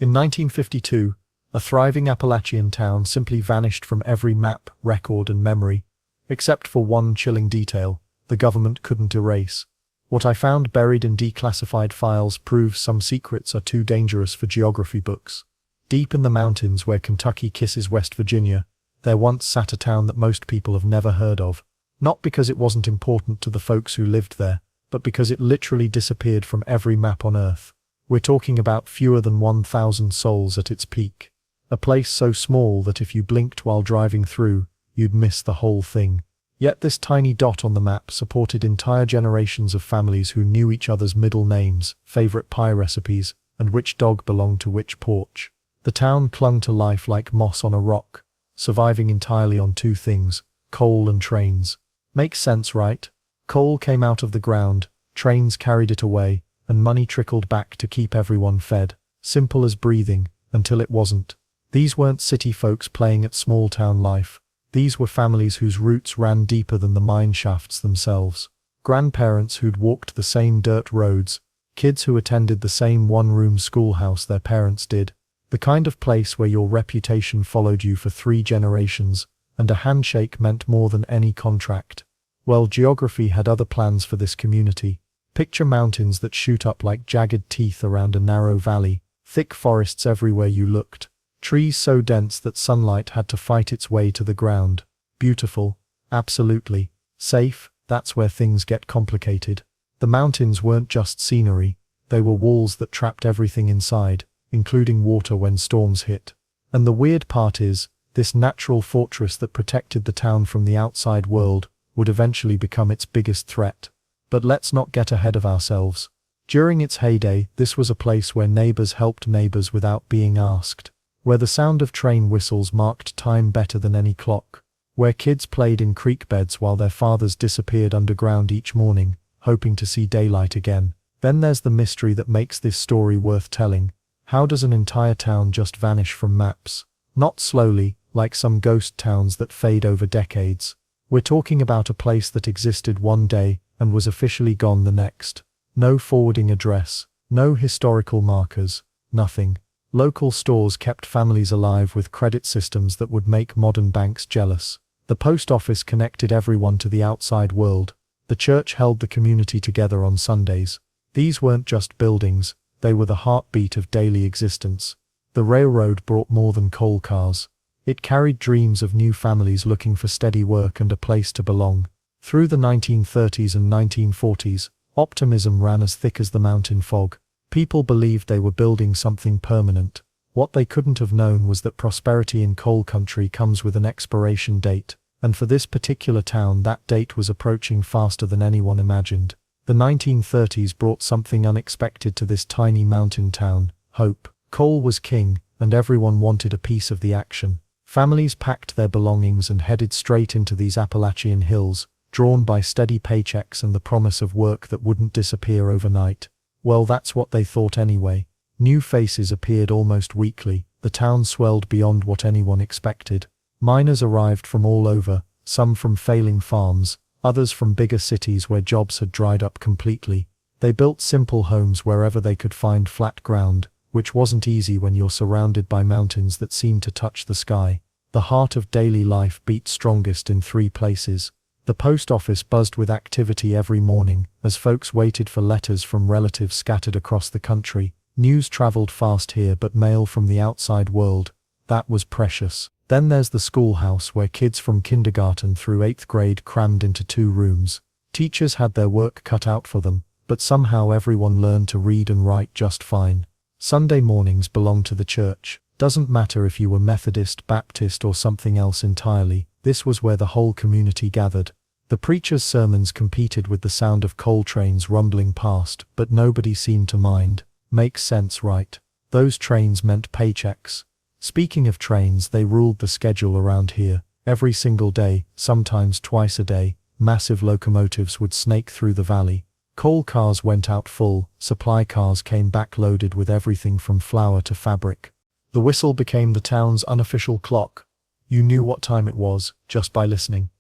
In 1952, a thriving Appalachian town simply vanished from every map, record and memory, except for one chilling detail the government couldn't erase. What I found buried in declassified files proves some secrets are too dangerous for geography books. Deep in the mountains where Kentucky kisses West Virginia, there once sat a town that most people have never heard of. Not because it wasn't important to the folks who lived there, but because it literally disappeared from every map on Earth. We're talking about fewer than 1,000 souls at its peak. A place so small that if you blinked while driving through, you'd miss the whole thing. Yet this tiny dot on the map supported entire generations of families who knew each other's middle names, favorite pie recipes, and which dog belonged to which porch. The town clung to life like moss on a rock, surviving entirely on two things: coal and trains. Makes sense, right? Coal came out of the ground, trains carried it away, and money trickled back to keep everyone fed. Simple as breathing, until it wasn't. These weren't city folks playing at small-town life. These were families whose roots ran deeper than the mine shafts themselves. Grandparents who'd walked the same dirt roads, kids who attended the same one-room schoolhouse their parents did. The kind of place where your reputation followed you for 3 generations, and a handshake meant more than any contract. Well, geography had other plans for this community. Picture mountains that shoot up like jagged teeth around a narrow valley, thick forests everywhere you looked. Trees so dense that sunlight had to fight its way to the ground. Beautiful, absolutely. Safe, that's where things get complicated. The mountains weren't just scenery, they were walls that trapped everything inside, including water when storms hit. And the weird part is, this natural fortress that protected the town from the outside world would eventually become its biggest threat. But let's not get ahead of ourselves. During its heyday, this was a place where neighbors helped neighbors without being asked. Where the sound of train whistles marked time better than any clock. Where kids played in creek beds while their fathers disappeared underground each morning, hoping to see daylight again. Then there's the mystery that makes this story worth telling. How does an entire town just vanish from maps? Not slowly, like some ghost towns that fade over decades. We're talking about a place that existed one day and was officially gone the next. No forwarding address, no historical markers, nothing. Local stores kept families alive with credit systems that would make modern banks jealous. The post office connected everyone to the outside world. The church held the community together on Sundays. These weren't just buildings, they were the heartbeat of daily existence. The railroad brought more than coal cars. It carried dreams of new families looking for steady work and a place to belong. Through the 1930s and 1940s, optimism ran as thick as the mountain fog. People believed they were building something permanent. What they couldn't have known was that prosperity in coal country comes with an expiration date, and for this particular town that date was approaching faster than anyone imagined. The 1930s brought something unexpected to this tiny mountain town: hope. Coal was king, and everyone wanted a piece of the action. Families packed their belongings and headed straight into these Appalachian hills, drawn by steady paychecks and the promise of work that wouldn't disappear overnight. Well, that's what they thought anyway. New faces appeared almost weekly. The town swelled beyond what anyone expected. Miners arrived from all over, some from failing farms, others from bigger cities where jobs had dried up completely. They built simple homes wherever they could find flat ground, which wasn't easy when you're surrounded by mountains that seemed to touch the sky. The heart of daily life beat strongest in 3 places. The post office buzzed with activity every morning, as folks waited for letters from relatives scattered across the country. News traveled fast here, but mail from the outside world, that was precious. Then there's the schoolhouse where kids from kindergarten through 8th grade crammed into 2 rooms. Teachers had their work cut out for them, but somehow everyone learned to read and write just fine. Sunday mornings belonged to the church. Doesn't matter if you were Methodist, Baptist or something else entirely, this was where the whole community gathered. The preacher's sermons competed with the sound of coal trains rumbling past, but nobody seemed to mind. Makes sense, right? Those trains meant paychecks. Speaking of trains, they ruled the schedule around here. Every single day, sometimes twice a day, massive locomotives would snake through the valley. Coal cars went out full, supply cars came back loaded with everything from flour to fabric. The whistle became the town's unofficial clock. You knew what time it was, just by listening.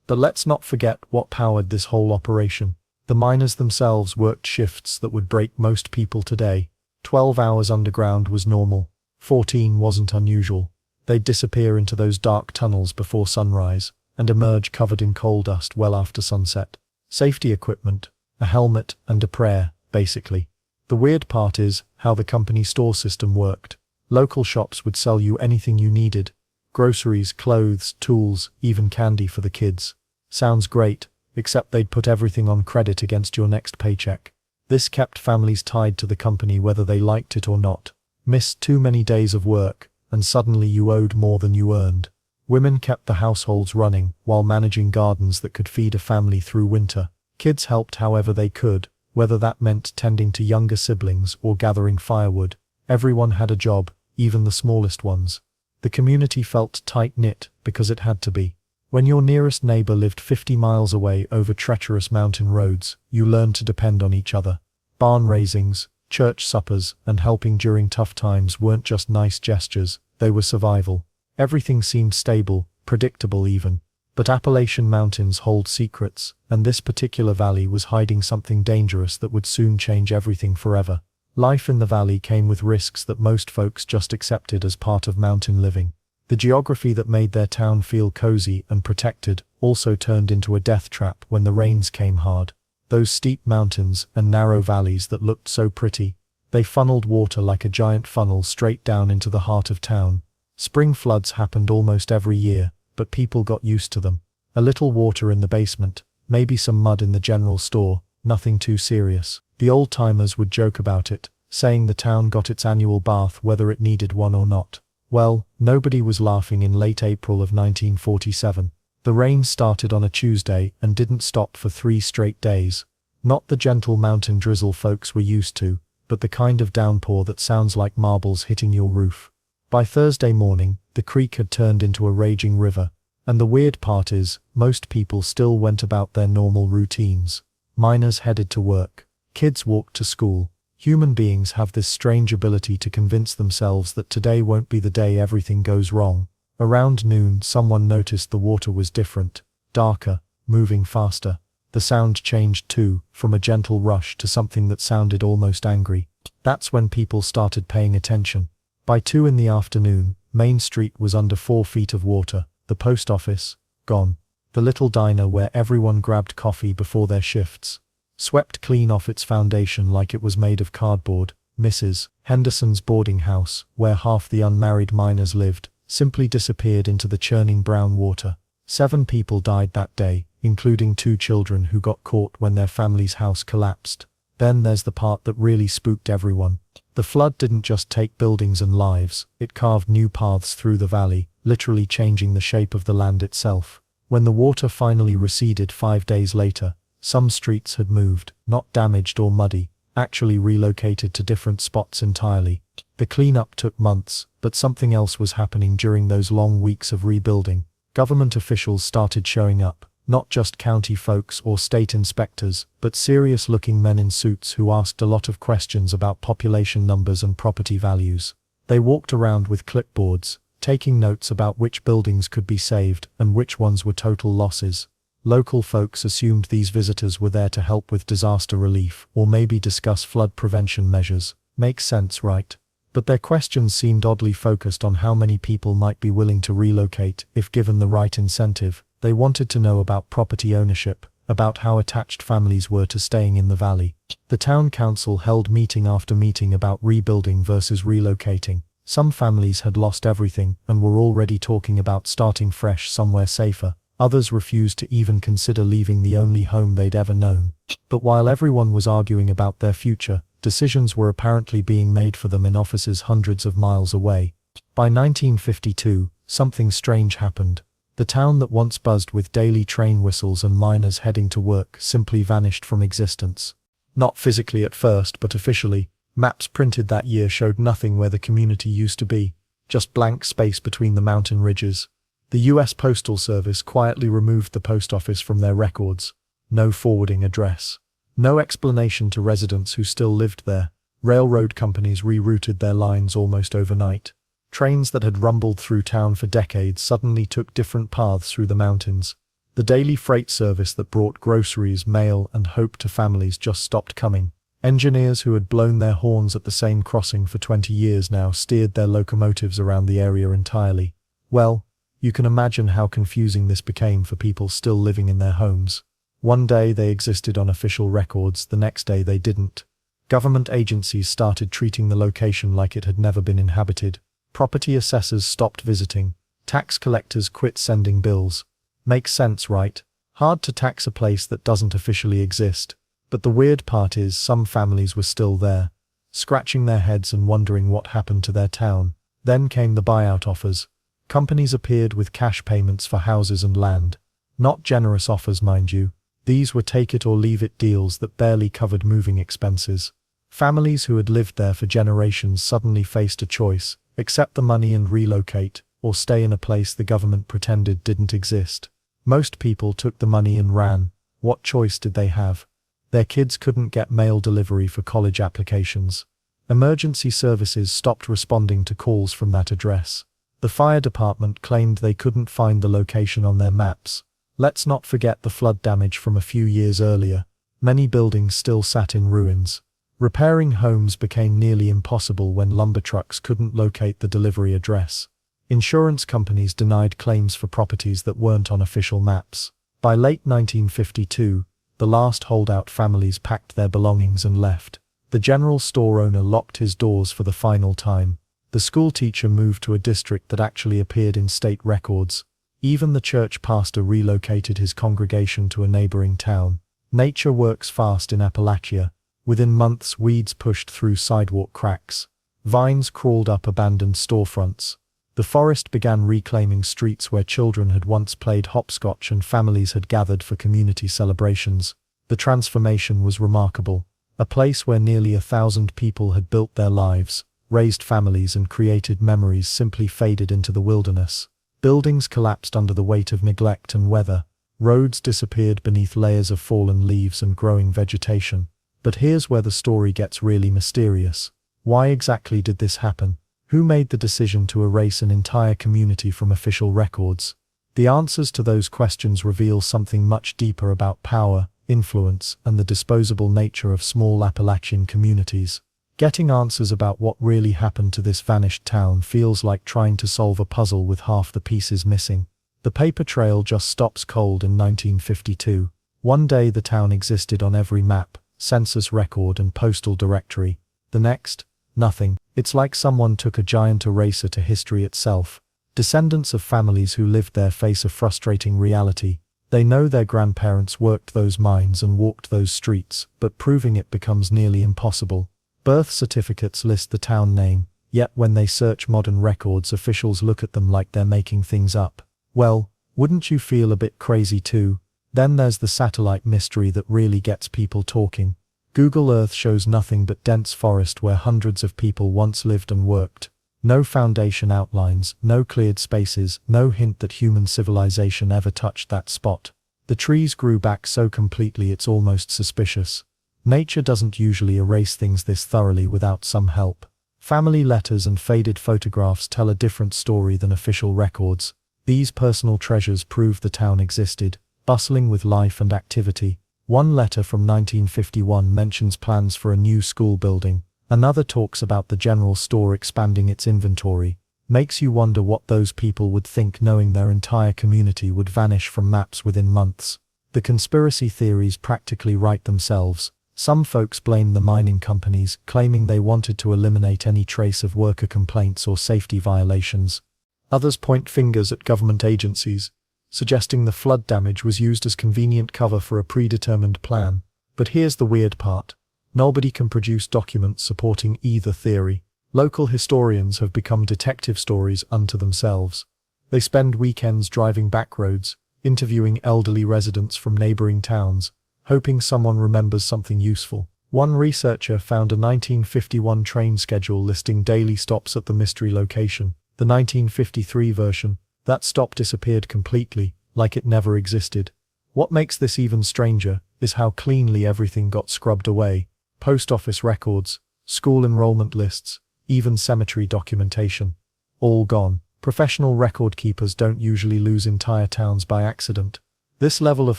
But let's not forget what powered this whole operation. The miners themselves worked shifts that would break most people today. 12 hours underground was normal. 14 wasn't unusual. They'd disappear into those dark tunnels before sunrise, and emerge covered in coal dust well after sunset. Safety equipment, a helmet and a prayer, basically. The weird part is how the company store system worked. Local shops would sell you anything you needed. Groceries, clothes, tools, even candy for the kids. Sounds great, except they'd put everything on credit against your next paycheck. This kept families tied to the company whether they liked it or not. Missed too many days of work, and suddenly you owed more than you earned. Women kept the households running while managing gardens that could feed a family through winter. Kids helped however they could, whether that meant tending to younger siblings or gathering firewood. Everyone had a job, even the smallest ones. The community felt tight-knit because it had to be. When your nearest neighbor lived 50 miles away over treacherous mountain roads, you learned to depend on each other. Barn raisings, church suppers, and helping during tough times weren't just nice gestures, they were survival. Everything seemed stable, predictable even. But Appalachian Mountains hold secrets, and this particular valley was hiding something dangerous that would soon change everything forever. Life in the valley came with risks that most folks just accepted as part of mountain living. The geography that made their town feel cozy and protected also turned into a death trap when the rains came hard. Those steep mountains and narrow valleys that looked so pretty, they funneled water like a giant funnel straight down into the heart of town. Spring floods happened almost every year, but people got used to them. A little water in the basement, maybe some mud in the general store, nothing too serious. The old-timers would joke about it, saying the town got its annual bath whether it needed one or not. Well, nobody was laughing in late April of 1947. The rain started on a Tuesday and didn't stop for 3 straight days. Not the gentle mountain drizzle folks were used to, but the kind of downpour that sounds like marbles hitting your roof. By Thursday morning, the creek had turned into a raging river. And the weird part is, most people still went about their normal routines. Miners headed to work. Kids walked to school. Human beings have this strange ability to convince themselves that today won't be the day everything goes wrong. Around noon, someone noticed the water was different, darker, moving faster. The sound changed too, from a gentle rush to something that sounded almost angry. That's when people started paying attention. By 2 in the afternoon, Main Street was under 4 feet of water. The post office, gone. The little diner where everyone grabbed coffee before their shifts, swept clean off its foundation like it was made of cardboard. Mrs. Henderson's boarding house, where half the unmarried miners lived, simply disappeared into the churning brown water. 7 people died that day, including 2 children who got caught when their family's house collapsed. Then there's the part that really spooked everyone. The flood didn't just take buildings and lives, it carved new paths through the valley, literally changing the shape of the land itself. When the water finally receded 5 days later, some streets had moved, not damaged or muddy, actually relocated to different spots entirely. The cleanup took months, but something else was happening during those long weeks of rebuilding. Government officials started showing up, not just county folks or state inspectors, but serious-looking men in suits who asked a lot of questions about population numbers and property values. They walked around with clipboards, taking notes about which buildings could be saved and which ones were total losses. Local folks assumed these visitors were there to help with disaster relief or maybe discuss flood prevention measures. Makes sense, right? But their questions seemed oddly focused on how many people might be willing to relocate if given the right incentive. They wanted to know about property ownership, about how attached families were to staying in the valley. The town council held meeting after meeting about rebuilding versus relocating. Some families had lost everything and were already talking about starting fresh somewhere safer. Others refused to even consider leaving the only home they'd ever known. But while everyone was arguing about their future, decisions were apparently being made for them in offices hundreds of miles away. By 1952, something strange happened. The town that once buzzed with daily train whistles and miners heading to work simply vanished from existence. Not physically at first, but officially. Maps printed that year showed nothing where the community used to be, just blank space between the mountain ridges. The U.S. Postal Service quietly removed the post office from their records. No forwarding address. No explanation to residents who still lived there. Railroad companies rerouted their lines almost overnight. Trains that had rumbled through town for decades suddenly took different paths through the mountains. The daily freight service that brought groceries, mail, and hope to families just stopped coming. Engineers who had blown their horns at the same crossing for 20 years now steered their locomotives around the area entirely. Well, you can imagine how confusing this became for people still living in their homes. One day they existed on official records, the next day they didn't. Government agencies started treating the location like it had never been inhabited. Property assessors stopped visiting. Tax collectors quit sending bills. Makes sense, right? Hard to tax a place that doesn't officially exist. But the weird part is some families were still there, scratching their heads and wondering what happened to their town. Then came the buyout offers. Companies appeared with cash payments for houses and land. Not generous offers, mind you. These were take-it-or-leave-it deals that barely covered moving expenses. Families who had lived there for generations suddenly faced a choice: accept the money and relocate, or stay in a place the government pretended didn't exist. Most people took the money and ran. What choice did they have? Their kids couldn't get mail delivery for college applications. Emergency services stopped responding to calls from that address. The fire department claimed they couldn't find the location on their maps. Let's not forget the flood damage from a few years earlier. Many buildings still sat in ruins. Repairing homes became nearly impossible when lumber trucks couldn't locate the delivery address. Insurance companies denied claims for properties that weren't on official maps. By late 1952, the last holdout families packed their belongings and left. The general store owner locked his doors for the final time. The school teacher moved to a district that actually appeared in state records. Even the church pastor relocated his congregation to a neighboring town. Nature works fast in Appalachia. Within months, weeds pushed through sidewalk cracks. Vines crawled up abandoned storefronts. The forest began reclaiming streets where children had once played hopscotch and families had gathered for community celebrations. The transformation was remarkable. A place where nearly 1,000 people had built their lives, raised families and created memories simply faded into the wilderness. Buildings collapsed under the weight of neglect and weather. Roads disappeared beneath layers of fallen leaves and growing vegetation. But here's where the story gets really mysterious. Why exactly did this happen? Who made the decision to erase an entire community from official records? The answers to those questions reveal something much deeper about power, influence, and the disposable nature of small Appalachian communities. Getting answers about what really happened to this vanished town feels like trying to solve a puzzle with half the pieces missing. The paper trail just stops cold in 1952. One day the town existed on every map, census record and postal directory. The next, nothing. It's like someone took a giant eraser to history itself. Descendants of families who lived there face a frustrating reality. They know their grandparents worked those mines and walked those streets, but proving it becomes nearly impossible. Birth certificates list the town name, yet when they search modern records, officials look at them like they're making things up. Well, wouldn't you feel a bit crazy too? Then there's the satellite mystery that really gets people talking. Google Earth shows nothing but dense forest where hundreds of people once lived and worked. No foundation outlines, no cleared spaces, no hint that human civilization ever touched that spot. The trees grew back so completely it's almost suspicious. Nature doesn't usually erase things this thoroughly without some help. Family letters and faded photographs tell a different story than official records. These personal treasures prove the town existed, bustling with life and activity. One letter from 1951 mentions plans for a new school building. Another talks about the general store expanding its inventory. Makes you wonder what those people would think knowing their entire community would vanish from maps within months. The conspiracy theories practically write themselves. Some folks blame the mining companies, claiming they wanted to eliminate any trace of worker complaints or safety violations. Others point fingers at government agencies, suggesting the flood damage was used as convenient cover for a predetermined plan. But here's the weird part. Nobody can produce documents supporting either theory. Local historians have become detective stories unto themselves. They spend weekends driving back roads, interviewing elderly residents from neighboring towns, hoping someone remembers something useful. One researcher found a 1951 train schedule listing daily stops at the mystery location. The 1953 version, that stop disappeared completely, like it never existed. What makes this even stranger is how cleanly everything got scrubbed away. Post office records, school enrollment lists, even cemetery documentation. All gone. Professional record keepers don't usually lose entire towns by accident. This level of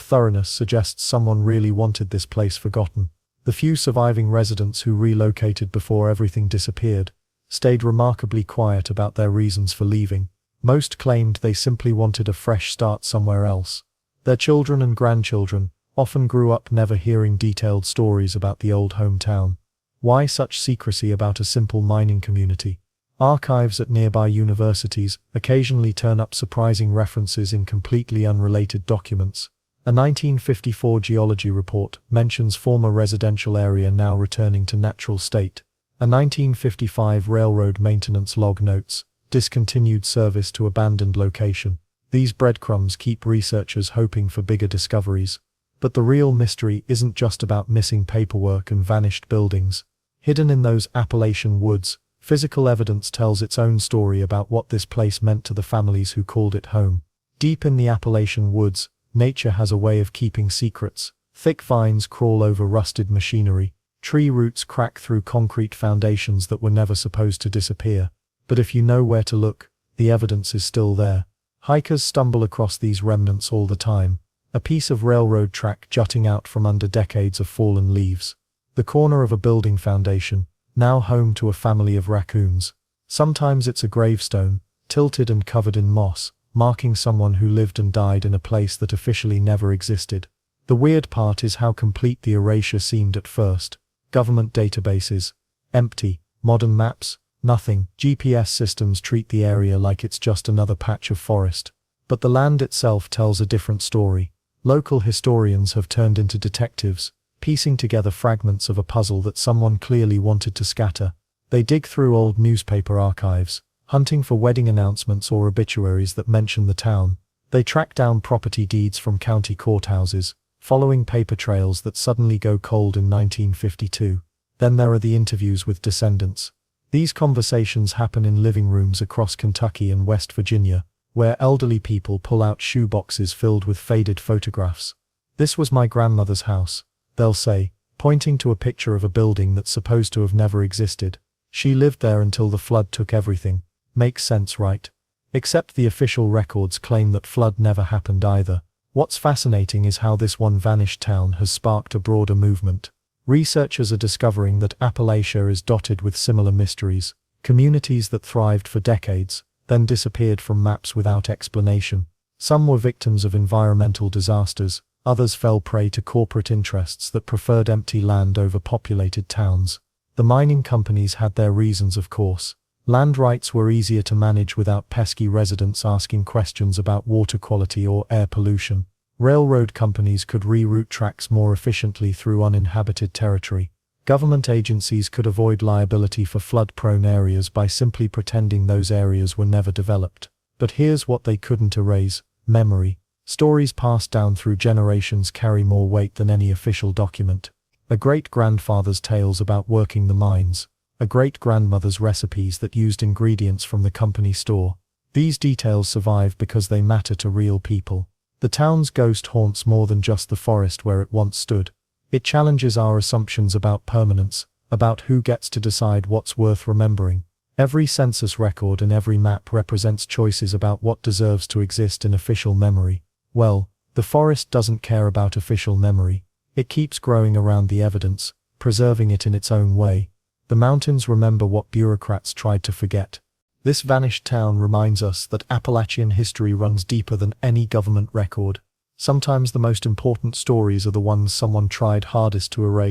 thoroughness suggests someone really wanted this place forgotten. The The few surviving residents who relocated before everything disappeared stayed remarkably quiet about their reasons for leaving. Most claimed they simply wanted a fresh start somewhere else. Their children and grandchildren often grew up never hearing detailed stories about the old hometown. Why such secrecy about a simple mining community? Archives at nearby universities occasionally turn up surprising references in completely unrelated documents. A 1954 geology report mentions former residential area now returning to natural state. A 1955 railroad maintenance log notes discontinued service to abandoned location. These breadcrumbs keep researchers hoping for bigger discoveries. But the real mystery isn't just about missing paperwork and vanished buildings. Hidden in those Appalachian woods, physical evidence tells its own story about what this place meant to the families who called it home. Deep in the Appalachian woods, nature has a way of keeping secrets. Thick vines crawl over rusted machinery. Tree roots crack through concrete foundations that were never supposed to disappear. But if you know where to look, the evidence is still there. Hikers stumble across these remnants all the time. A piece of railroad track jutting out from under decades of fallen leaves. The corner of a building foundation, now home to a family of raccoons. Sometimes it's a gravestone, tilted and covered in moss, marking someone who lived and died in a place that officially never existed. The weird part is how complete the erasure seemed at first. Government databases, empty. Modern maps, nothing. GPS systems treat the area like it's just another patch of forest. But the land itself tells a different story. Local historians have turned into detectives, piecing together fragments of a puzzle that someone clearly wanted to scatter. They dig through old newspaper archives, hunting for wedding announcements or obituaries that mention the town. They track down property deeds from county courthouses, following paper trails that suddenly go cold in 1952. Then there are the interviews with descendants. These conversations happen in living rooms across Kentucky and West Virginia, where elderly people pull out shoe boxes filled with faded photographs. "This was my grandmother's house," they'll say, pointing to a picture of a building that's supposed to have never existed. "She lived there until the flood took everything." Makes sense, right? Except the official records claim that flood never happened either. What's fascinating is how this one vanished town has sparked a broader movement. Researchers are discovering that Appalachia is dotted with similar mysteries, communities that thrived for decades, then disappeared from maps without explanation. Some were victims of environmental disasters, others fell prey to corporate interests that preferred empty land over populated towns. The mining companies had their reasons, of course. Land rights were easier to manage without pesky residents asking questions about water quality or air pollution. Railroad companies could reroute tracks more efficiently through uninhabited territory. Government agencies could avoid liability for flood-prone areas by simply pretending those areas were never developed. But here's what they couldn't erase: memory. Stories passed down through generations carry more weight than any official document. A great-grandfather's tales about working the mines. A great-grandmother's recipes that used ingredients from the company store. These details survive because they matter to real people. The town's ghost haunts more than just the forest where it once stood. It challenges our assumptions about permanence, about who gets to decide what's worth remembering. Every census record and every map represents choices about what deserves to exist in official memory. Well, the forest doesn't care about official memory. It keeps growing around the evidence, preserving it in its own way. The mountains remember what bureaucrats tried to forget. This vanished town reminds us that Appalachian history runs deeper than any government record. Sometimes the most important stories are the ones someone tried hardest to erase.